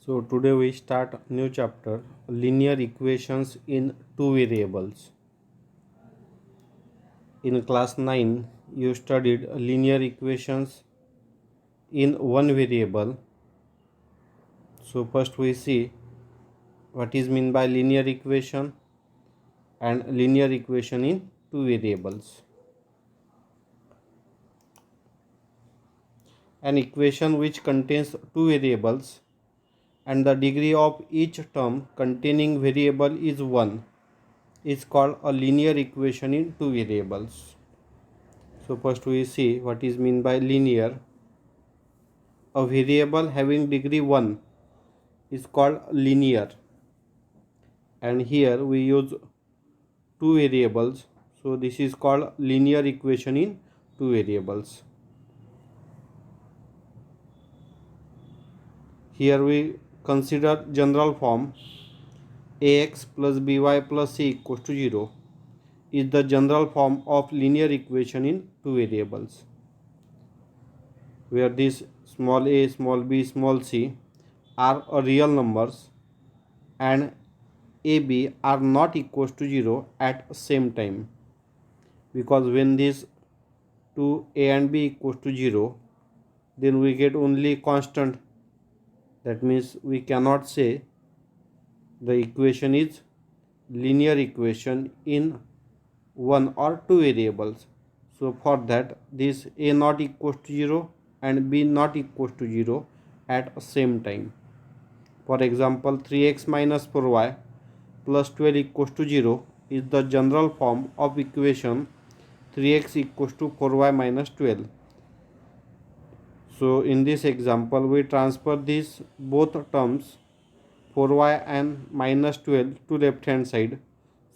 So today we start new chapter, linear equations in two variables. In class 9 you studied linear equations in one variable. So first we see what is meant by linear equation and linear equation in two variables. An equation which contains two variables and the degree of each term containing variable is 1 is called a linear equation in two variables. So first we see what is meant by linear. A variable having degree 1 is called linear, and here we use two variables, so this is called linear equation in two variables. Here we consider general form ax plus by plus c equals to 0 is the general form of linear equation in two variables, where these small a, small b, small c are real numbers and ab are not equals to 0 at same time, because when these two a and b equals to 0 then we get only constant. That means we cannot say the equation is linear equation in one or two variables. So for that, this a not equals to 0 and b not equals to 0 at same time. For example, 3x minus 4y plus 12 equals to 0 is the general form of equation 3x equals to 4y minus 12. So in this example we transfer these both terms 4y and minus 12 to left hand side.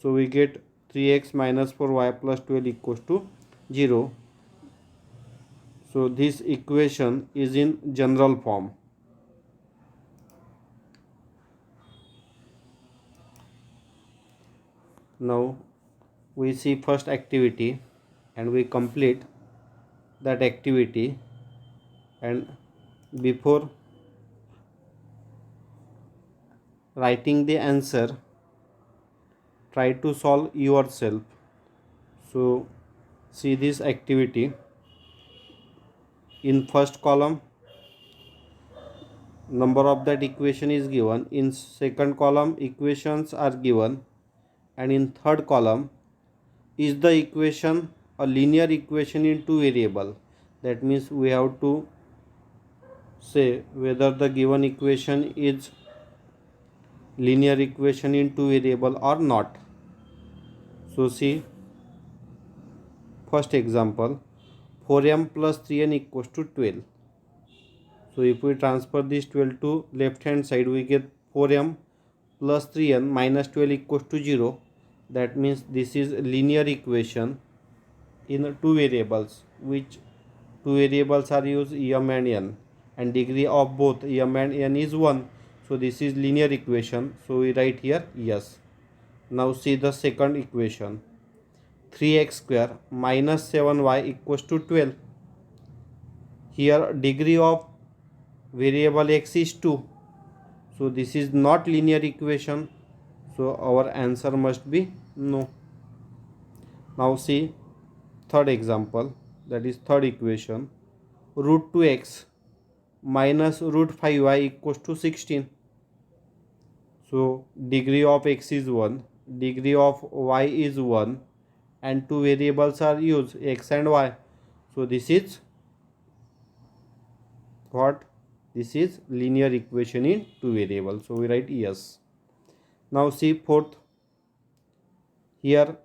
So we get 3x minus 4y plus 12 equals to 0. So this equation is in general form. Now we see first activity and we complete that activity, and before writing the answer try to solve yourself. So see this activity. In first column number of that equation is given, in second column equations are given, and in third column is the equation a linear equation in two variable. That means we have to say whether the given equation is linear equation in two variable or not. So see first example, 4m plus 3n equals to 12. So if we transfer this 12 to left hand side, we get 4m plus 3n minus 12 equals to 0. That means this is linear equation in two variables, which two variables are used m and n, and degree of both m and n is 1. So this is linear equation. So we write here yes. Now see the second equation, 3x square minus 7y equals to 12. Here degree of variable x is 2. So this is not linear equation. So our answer must be no. Now see third example, that is third equation, root 2x minus root 5y equals to 16. So degree of x is 1, degree of y is 1, and two variables are used, x and y. So this is what? This is linear equation in two variables. So we write yes. Now see fourth. Here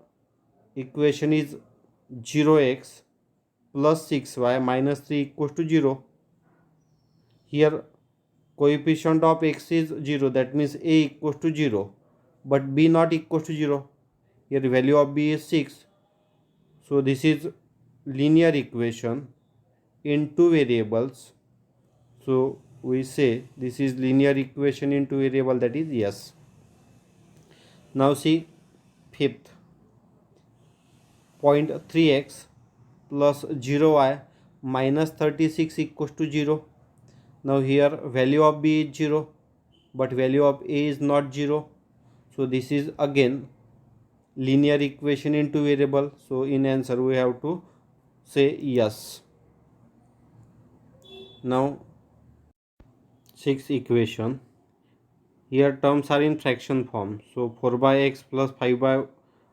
equation is 0x plus 6y minus 3 equals to 0. Here coefficient of x is 0, that means a equals to 0, but b not equals to 0. Here value of b is 6. So this is linear equation in two variables. So we say this is linear equation in two variable, that is yes. Now see fifth, 0.3x plus 0y minus 36 equals to 0. Now here value of b is 0, but value of a is not 0. So this is again linear equation in two variable. So in answer we have to say yes. Now sixth equation. Here terms are in fraction form. So 4 by x plus 5 by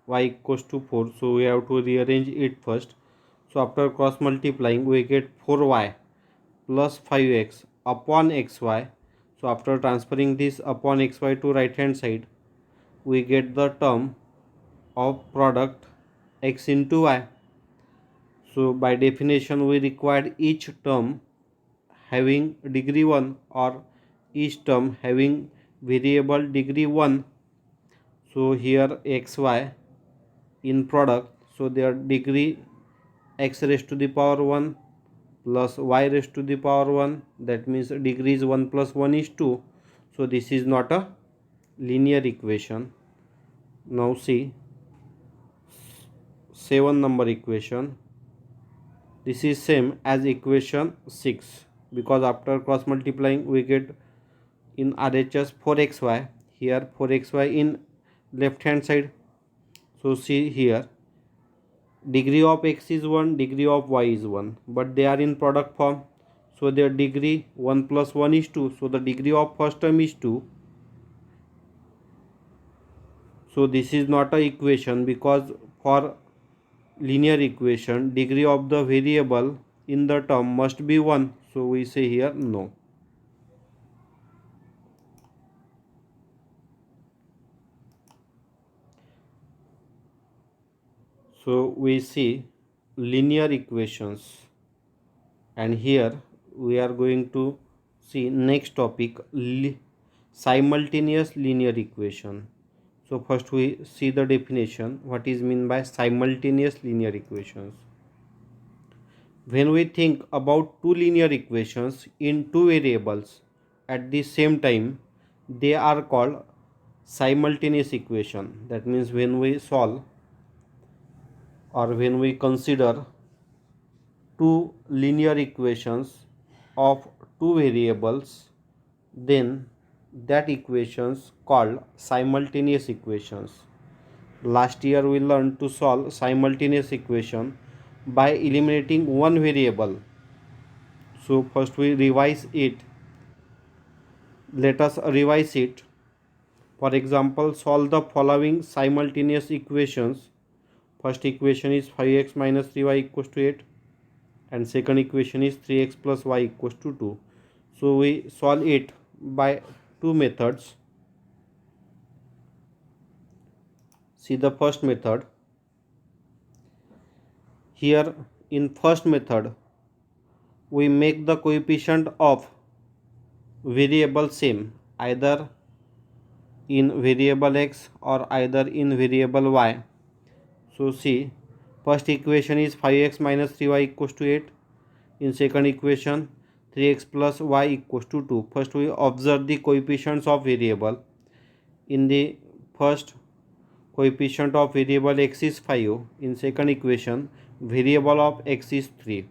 y equals to 4. So we have to rearrange it first. So after cross multiplying we get 4y plus 5x upon xy. So after transferring this upon xy to right hand side, we get the term of product x into y. So by definition we required each term having degree 1 or each term having variable degree 1. So here xy in product, so their degree x raised to the power 1 plus y raised to the power 1, that means degree is 1 plus 1 is 2. So this is not a linear equation. Now see 7 number equation. This is same as equation 6 because after cross multiplying we get in RHS 4xy, here 4xy in left hand side. So see here degree of x is 1, degree of y is 1, but they are in product form. So their degree 1 plus 1 is 2. So the degree of first term is 2. So this is not a equation because for linear equation degree of the variable in the term must be 1. So we say here no. So we see linear equations, and here we are going to see next topic, simultaneous linear equation. So first we see the definition, what is meant by simultaneous linear equations. When we think about two linear equations in two variables at the same time, they are called simultaneous equation. That means when we solve or when we consider two linear equations of two variables, then that equations called simultaneous equations. Last year we learned to solve simultaneous equation by eliminating one variable. So first we revise it. Let us revise it. For example, solve the following simultaneous equations. First equation is 5x minus 3y equals to 8, and second equation is 3x plus y equals to 2. So we solve it by two methods. See the first method. Here in first method we make the coefficient of variable same, either in variable x or either in variable y. So see, first equation is 5x minus 3y equals to 8. In second equation 3x plus y equals to 2. First we observe the coefficients of variable. In the first, coefficient of variable x is 5. In second equation variable of x is 3.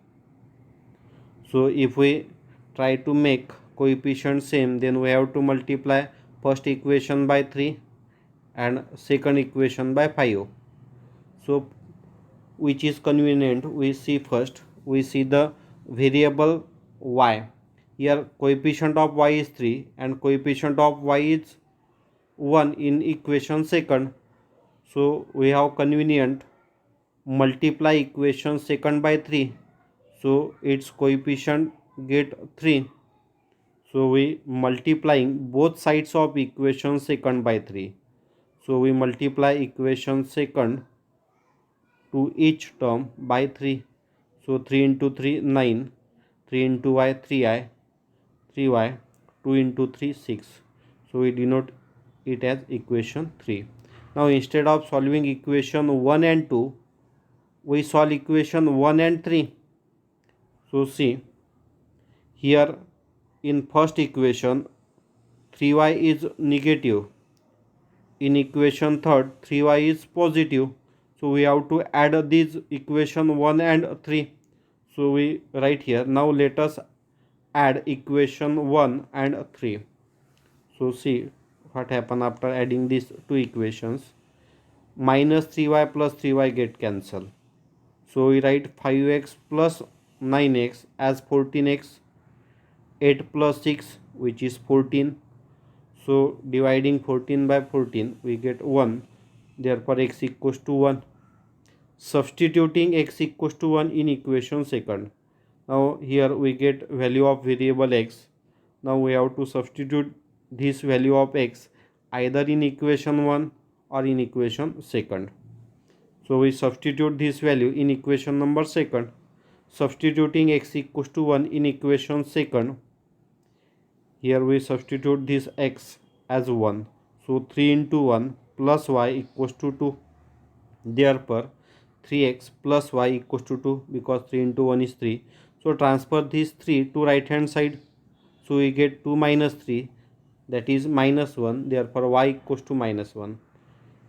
So if we try to make coefficient same, then we have to multiply first equation by 3 and second equation by 5. So which is convenient, we see first, we see the variable y. Here coefficient of y is 3 and coefficient of y is 1 in equation second. So we have convenient multiply equation second by 3. So its coefficient get 3. So we multiplying both sides of equation second by 3. So we multiply equation second to each term by 3. So 3 into 3 9, 3 into y 3i, 3y, 2 into 3 6. So we denote it as equation 3. Now instead of solving equation 1 and 2, we solve equation 1 and 3. So see, here in first equation 3y is negative. In equation third 3y is positive. So we have to add these equation 1 and 3. So we write here. Now let us add equation 1 and 3. So see what happen after adding these two equations. Minus 3y plus 3y get cancelled. So we write 5x plus 9x as 14x, 8 plus 6 which is 14. So dividing 14 by 14 we get 1. Therefore x equals to 1. Substituting x equals to 1 in equation second. Now here we get value of variable x. Now we have to substitute this value of x either in equation 1 or in equation second. So we substitute this value in equation number second. Substituting x equals to 1 in equation second. Here we substitute this x as 1. So 3 into 1 plus y equals to 2. Therefore 3x plus y equals to 2 because 3 into 1 is 3. So transfer this 3 to right hand side. So we get 2 minus 3, that is minus 1. Therefore y equals to minus 1.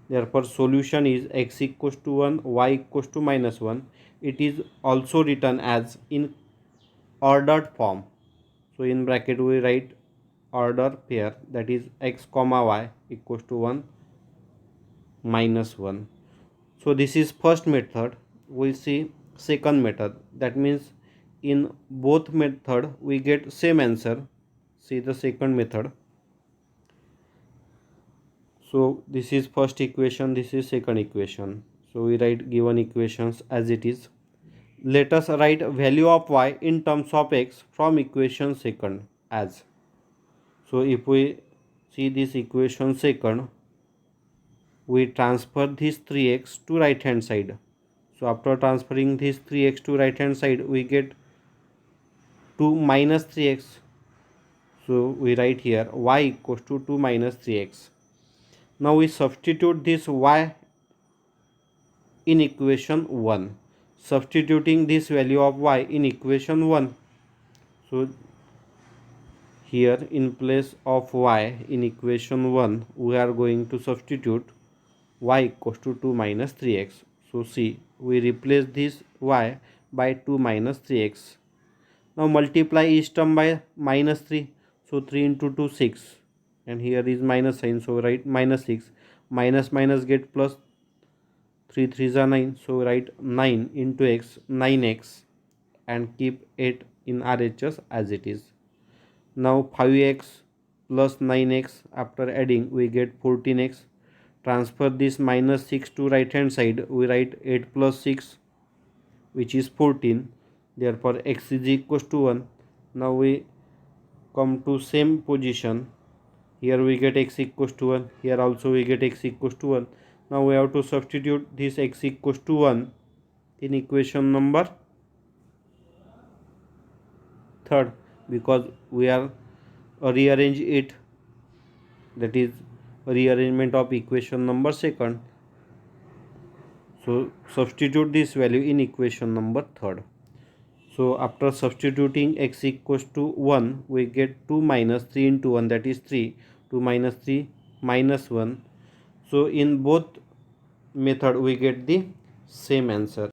Therefore solution is x equals to 1, y equals to minus 1. It is also written as in ordered form. So in bracket we write order pair, that is x comma y equals to 1 minus 1. So this is first method. We'll see second method. That means in both method we get same answer. See the second method. So this is first equation, this is second equation. So we write given equations as it is. Let us write value of y in terms of x from equation second as. So if we see this equation second, we transfer this 3x to right hand side. So after transferring this 3x to right hand side, we get 2 minus 3x. So we write here y equals to 2 minus 3x. Now we substitute this y in equation 1. Substituting this value of y in equation 1. So here in place of y in equation 1, we are going to substitute y equals to 2 minus 3x. So see, we replace this y by 2 minus 3x. Now multiply each term by minus 3. So 3 into 2 6. And here is minus sign. So write minus 6. Minus minus get plus. 3 3s are 9. So write 9 into x, 9x. And keep 8 in RHS as it is. Now 5x plus 9x, after adding we get 14x. Transfer this minus 6 to right hand side. We write 8 plus 6 which is 14. Therefore x is equals to 1. Now we come to same position. Here we get x equals to 1. Here also we get x equals to 1. Now we have to substitute this x equals to 1 in equation number third, because we are rearrange it, that is rearrangement of equation number second. So substitute this value in equation number third. So after substituting x equals to 1, we get 2 minus 3 into 1, that is 3. 2 minus 3 minus 1. So in both method we get the same answer.